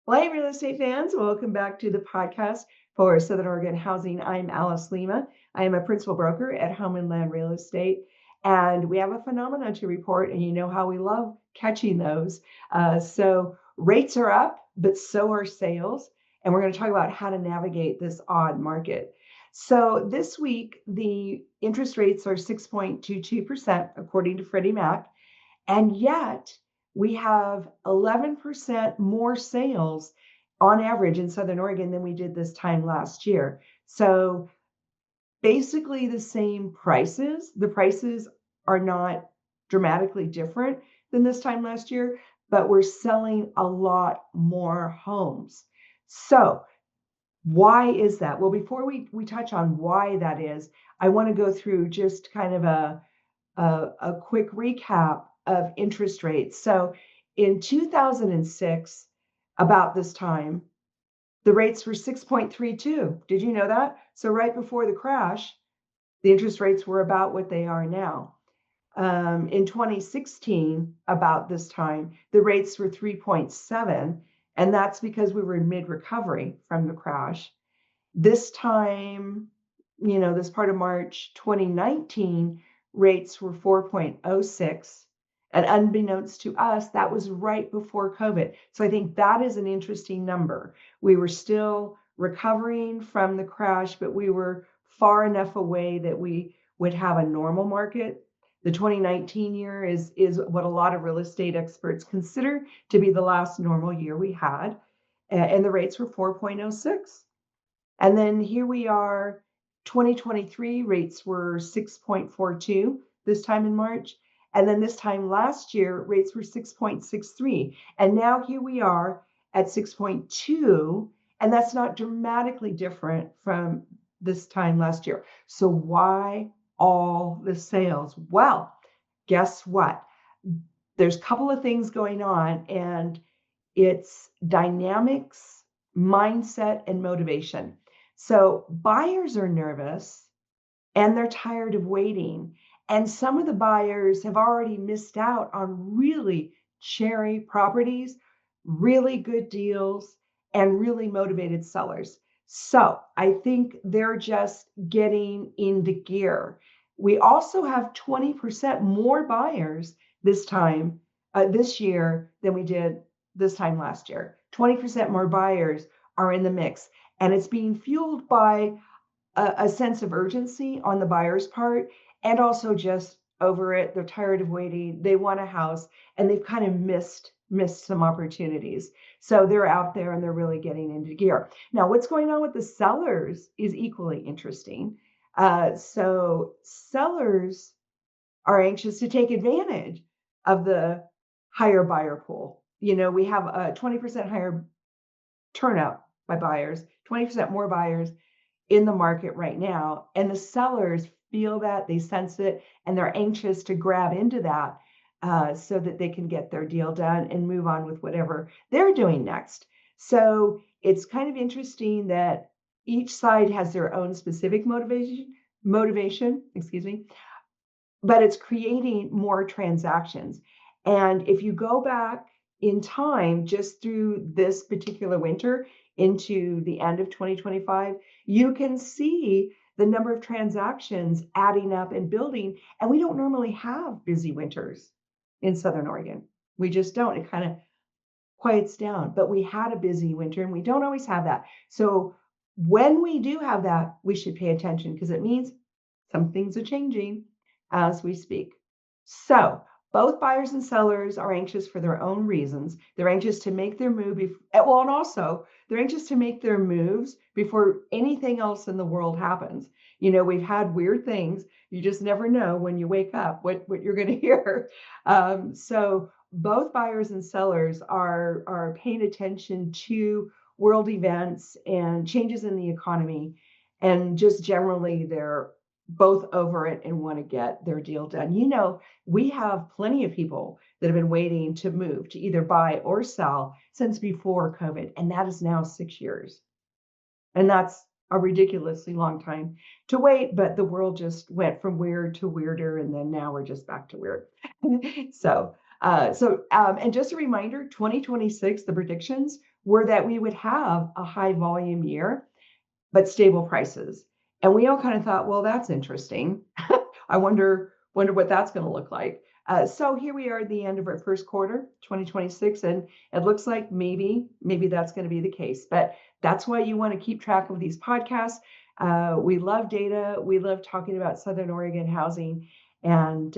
Well, hey, real estate fans, welcome back to the podcast for Southern Oregon Housing. I'm Alice Lima. I am a principal broker at Home and Land Real Estate, and we have a phenomenon to report, and you know how we love catching those. So rates are up, but so are sales, and we're going to talk about how to navigate this odd market. So this week, the interest rates are 6.22%, according to Freddie Mac. And yet we have 11% more sales on average in Southern Oregon than we did this time last year. So basically the same prices. The prices are not dramatically different than this time last year, but we're selling a lot more homes. So why is that? Well, before we touch on why that is, I want to go through just kind of a quick recap of interest rates. So in 2006, about this time, the rates were 6.32. Did you know that? So right before the crash, the interest rates were about what they are now. In 2016, about this time, the rates were 3.7, and that's because we were in mid-recovery from the crash. This time, this part of March 2019, rates were 4.06. And unbeknownst to us, that was right before COVID. So I think that is an interesting number. We were still recovering from the crash, but we were far enough away that we would have a normal market. The 2019 year is what a lot of real estate experts consider to be the last normal year we had. And the rates were 4.06. And then here we are, 2023 rates were 6.42 this time in March. And then this time last year, rates were 6.63. And now here we are at 6.2. And that's not dramatically different from this time last year. So why all the sales? Well, guess what? There's a couple of things going on, and it's dynamics, mindset, and motivation. So buyers are nervous and they're tired of waiting. And some of the buyers have already missed out on really cherry properties, really good deals, and really motivated sellers. So I think they're just getting into gear. We also have 20% more buyers this time, this year, than we did this time last year. 20% more buyers are in the mix. And it's being fueled by a sense of urgency on the buyer's part, and also just over it. They're tired of waiting. They want a house, and they've kind of missed some opportunities. So they're out there and they're really getting into gear. Now, what's going on with the sellers is equally interesting. So sellers are anxious to take advantage of the higher buyer pool. We have a 20% higher turnout by buyers, 20% more buyers in the market right now. And the sellers feel that, they sense it, and they're anxious to grab into that so that they can get their deal done and move on with whatever they're doing next. So it's kind of interesting that each side has their own specific motivation, but it's creating more transactions. And if you go back in time, just through this particular winter into the end of 2025, you can see the number of transactions adding up and building. And we don't normally have busy winters in Southern Oregon. We just don't. It kind of quiets down. But we had a busy winter, and we don't always have that. So when we do have that, we should pay attention, because it means some things are changing as we speak. So both buyers and sellers are anxious for their own reasons. They're anxious to make their move. And also they're anxious to make their moves before anything else in the world happens. We've had weird things. You just never know when you wake up what you're going to hear. So both buyers and sellers are paying attention to world events and changes in the economy. And just generally, they're both over it and want to get their deal done. We have plenty of people that have been waiting to move, to either buy or sell, since before COVID. And that is now 6 years. And that's a ridiculously long time to wait, but the world just went from weird to weirder, and then now we're just back to weird. And just a reminder, 2026, the predictions were that we would have a high volume year, but stable prices. And we all kind of thought, well, that's interesting. I wonder what that's going to look like. So here we are at the end of our first quarter, 2026, and it looks like maybe that's going to be the case. But that's why you want to keep track of these podcasts. We love data. We love talking about Southern Oregon housing, and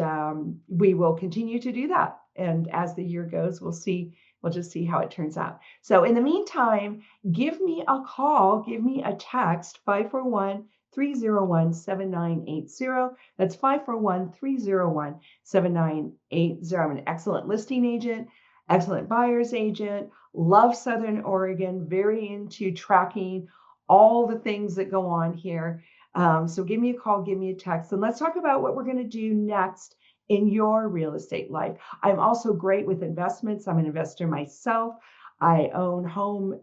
we will continue to do that. And as the year goes, we'll just see how it turns out. So in the meantime, give me a call, give me a text, 541-301-7980. That's 541-301-7980. I'm an excellent listing agent, excellent buyer's agent, love Southern Oregon, very into tracking all the things that go on here. So give me a call, give me a text, and let's talk about what we're going to do next in your real estate life. I'm also great with investments. I'm an investor myself. I own Home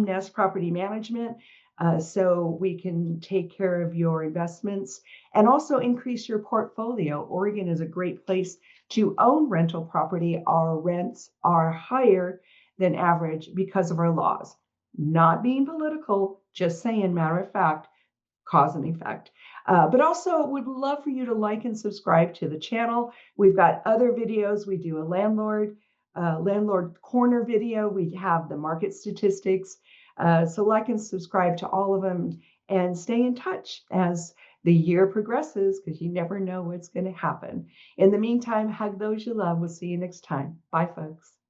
Nest Property Management, so we can take care of your investments and also increase your portfolio. Oregon is a great place to own rental property. Our rents are higher than average because of our laws. Not being political, just saying, matter of fact, cause and effect. But also would love for you to like and subscribe to the channel. We've got other videos. We do a landlord corner video. We have the market statistics. So like and subscribe to all of them and stay in touch as the year progresses, because you never know what's going to happen. In the meantime, hug those you love. We'll see you next time. Bye, folks.